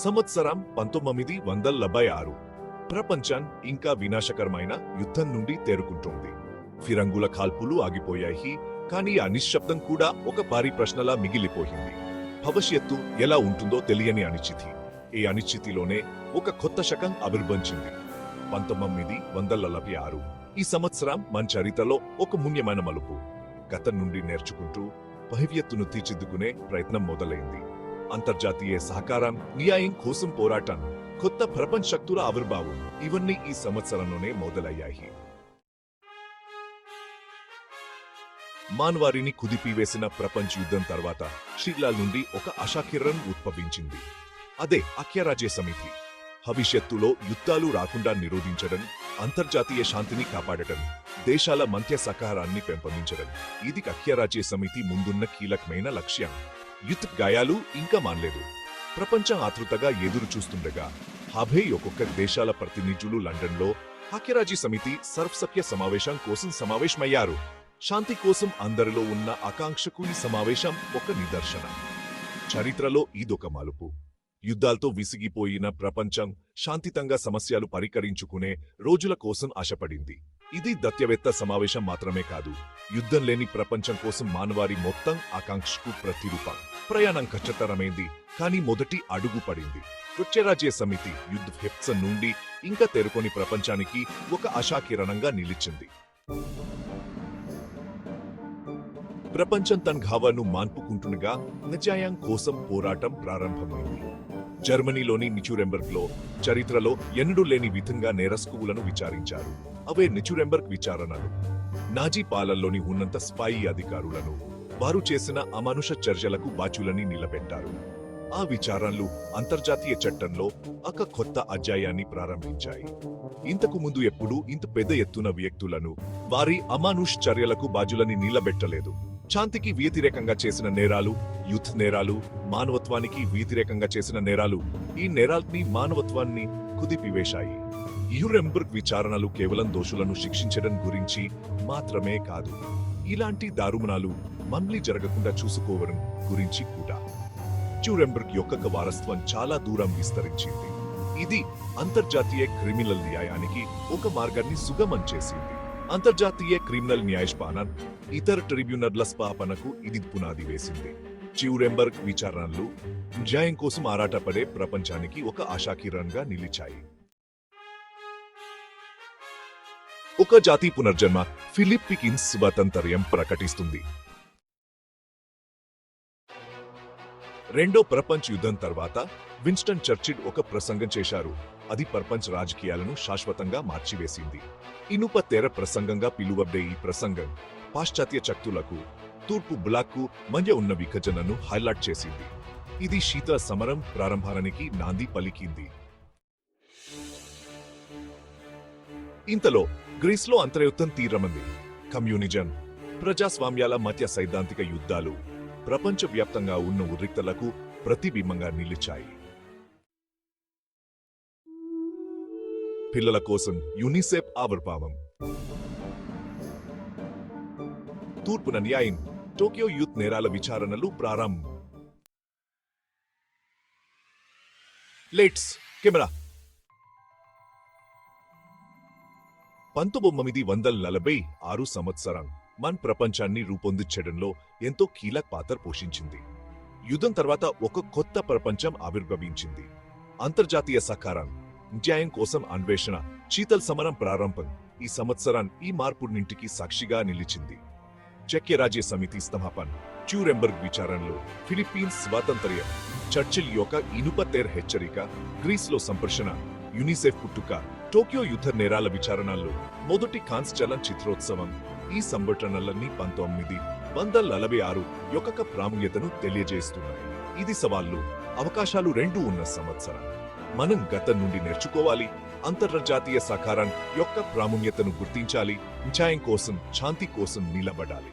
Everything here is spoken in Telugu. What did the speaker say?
సంవత్సరం 1976. ప్రపంచం ఇంకా వినాశకరమైన యుద్ధం నుండి తేరుకుంటోంది. ఫిరంగుల కాల్పులు ఆగిపోయాయి, కానీ ఆ నిశ్శబ్దం కూడా ఒక భారీ ప్రశ్నలా మిగిలిపోయింది. భవిష్యత్తు ఎలా ఉంటుందో తెలియని అనిశ్చితి. ఈ అనిశ్చితిలోనే ఒక కొత్త శకం ఆవిర్భవించింది. 1946. ఈ సంవత్సరం మన చరిత్రలో ఒక ముఖ్యమైన మలుపు. గతం నుండి నేర్చుకుంటూ భవిష్యత్తును తీర్చిదిద్దుకునే ప్రయత్నం మొదలైంది. అంతర్జాతీయ సహకారం, న్యాయం కోసం పోరాటం, కొత్త ప్రపంచ శక్తుల ఆవిర్భావం ఇవన్నీ ఈ సంవత్సరంలోనే మొదలయ్యాయి. మానవారిని కుదిపివేసిన ప్రపంచ యుద్ధం తర్వాత శిథిలాల నుండి ఒక ఆశాకిరణం ఉద్భవించింది. అదే ఐక్యరాజ్య సమితి. భవిష్యత్తులో యుద్ధాలు రాకుండా నిరోధించడం, అంతర్జాతీయ శాంతిని కాపాడటం, దేశాల మధ్య సహకారాన్ని పెంపొందించడం ఇది ఐక్యరాజ్య సమితి ముందున్న కీలకమైన లక్ష్యం. యుద్ధ గాయాలు ఇంకా మానలేదు. ప్రపంచం ఆతృతగా ఎదురు చూస్తుండగా 51 దేశాల ప్రతినిధులు లండన్లో ఐక్యరాజ్య సమితి సర్వసభ్య సమావేశం కోసం సమావేశమయ్యారు. శాంతి కోసం అందరిలో ఉన్న ఆకాంక్షకు ఈ సమావేశం ఒక నిదర్శనం. చరిత్రలో ఇదొక మలుపు. యుద్ధాలతో విసిగిపోయిన ప్రపంచం శాంతితంగా సమస్యలు పరిష్కరించుకునే రోజుల కోసం ఆశపడింది. ఇది దత్యవేత్త సమావేశం మాత్రమే కాదు, యుద్ధం లేని ప్రపంచం కోసం మానవారి మొత్తం ఆకాంక్షకు ప్రతిరూపం. ప్రయాణం కష్టతరమైంది, కానీ మొదటి అడుగు పడింది. ఐక్యరాజ్య సమితి యుద్ధ హింస నుండి ఇంకా తెరుకొని ప్రపంచానికి ఒక ఆశాకిరణంగా నిలిచింది. ప్రపంచం తన ఘావాను మాన్పుకుంటుండగా న్యాయం కోసం పోరాటం ప్రారంభమైంది. జర్మనీలోని న్యూరెంబర్గ్లో చరిత్రలో ఎన్నడూ లేని విధంగా నేరస్తులను విచారించారు. అవే న్యూరెంబర్గ్ విచారణలు. నాజీ పాలనలోని ఉన్నత స్థాయి అధికారులను, వారు చేసిన అమానుష చర్యలకు బాధ్యులని నిలబెట్టారు. ఆ విచారణలు అంతర్జాతీయ చట్టంలో ఒక కొత్త అధ్యాయాన్ని ప్రారంభించాయి. ఇంతకు ముందు ఎప్పుడూ ఇంత పెద్ద ఎత్తున వ్యక్తులను, వారి అమానుష చర్యలకు బాధ్యులని నిలబెట్టలేదు. శాంతికి వ్యతిరేకంగా చేసిన నేరాలు, యుద్ధ నేరాలు, మానవత్వానికి వ్యతిరేకంగా చేసిన నేరాలు, ఈ నేరాల్ని మానవత్వాన్ని కుదిపివేశాయి. న్యూరెంబర్గ్ విచారణలు కేవలం దోషులను శిక్షించడం గురించి మాత్రమే కాదు, ఇలాంటి దారుణాలు మళ్ళీ జరగకుండా చూసుకోవడం గురించి కూడా. న్యూరెంబర్గ్ యొక్క వారసత్వం చాలా దూరం విస్తరించింది. ఇది అంతర్జాతీయ క్రిమినల్ న్యాయానికి ఒక మార్గాన్ని సుగమం చేసింది. అంతర్జాతీయ క్రిమినల్ న్యాయస్థానం, ఇతర ట్రిబ్యునర్ల స్థాపనకు ఇది పునాది వేసింది. న్యూరెంబర్గ్ విచారణలు న్యాయం కోసం ఆరాటపడే ప్రపంచానికి ఒక ఆశాకిరణంగా నిలిచాయి. ఒక జాతి పునర్జన్మ ఫిలిప్పీన్స్ స్వాతంత్ర్యం ప్రకటిస్తుంది. రెండో ప్రపంచ యుద్ధం తర్వాత విన్స్టన్ చర్చిల్ ఒక ప్రసంగం చేశారు. అది ప్రపంచ రాజకీయాలను శాశ్వతంగా మార్చివేసింది. ఇనుప తెర ప్రసంగంగా పిలువబడే ఈ ప్రసంగం పాశ్చాత్య శక్తులకు, తూర్పు బ్లాక్కు మధ్య ఉన్న విభజనను హైలైట్ చేసింది. ఇది శీతల సమరం ప్రారంభానికి నాంది పలికింది. ఇంతలో గ్రీస్లో అంతర్యుద్ధం తీవ్రమంది. కమ్యూనిజం, ప్రజాస్వామ్యాల మధ్య సైద్ధాంతిక యుద్ధాలు ప్రపంచవ్యాప్తంగా ఉన్న ఉద్రిక్తలకు ప్రతిబింబంగా నిలిచాయి. పిల్లల కోసం యునిసెఫ్ ఆవిర్భావం, తూర్పున న్యాయం, టోక్యో యూత్ నేరాల విచారణలు ప్రారంభం. Lights, camera. 1946 సంవత్సరం మన ప్రపంచాన్ని రూపొందించడంలో ఎంతో కీలక పాత్ర పోషించింది. యుద్ధం తర్వాత ఒక కొత్త ప్రపంచం ఆవిర్భవించింది. అంతర్జాతీయ సహకారం, న్యాయం కోసం అన్వేషణ, శీతల సమరం ప్రారంభం ఈ సంవత్సరం ఈ మార్పునింటికి సాక్షిగా నిలిచింది. ఐక్యరాజ్య సమితి స్థాపన, న్యూరెంబర్గ్ విచారణలు, ఫిలిప్పీన్స్ స్వాతంత్ర్యం, చర్చిల్ యొక్క ఇనుప తెర హెచ్చరిక, గ్రీస్లో సంఘర్షణ, యునిసెఫ్ పుట్టుక, టోక్యో యుద్ధ నేరాల విచారణలు, మొదటి కాన్స్ చలనచిత్రోత్సవం ఈ సంఘటనలన్నీ 1946 యొక్క ప్రాముఖ్యతను తెలియజేస్తున్నాయి. ఇది సవాళ్లు, అవకాశాలు రెండూ ఉన్న సంవత్సరం. మనం గతం నుండి నేర్చుకోవాలి, అంతర్జాతీయ సహకారం యొక్క ప్రాముఖ్యతను గుర్తించాలి, న్యాయం కోసం, శాంతి కోసం నిలబడాలి.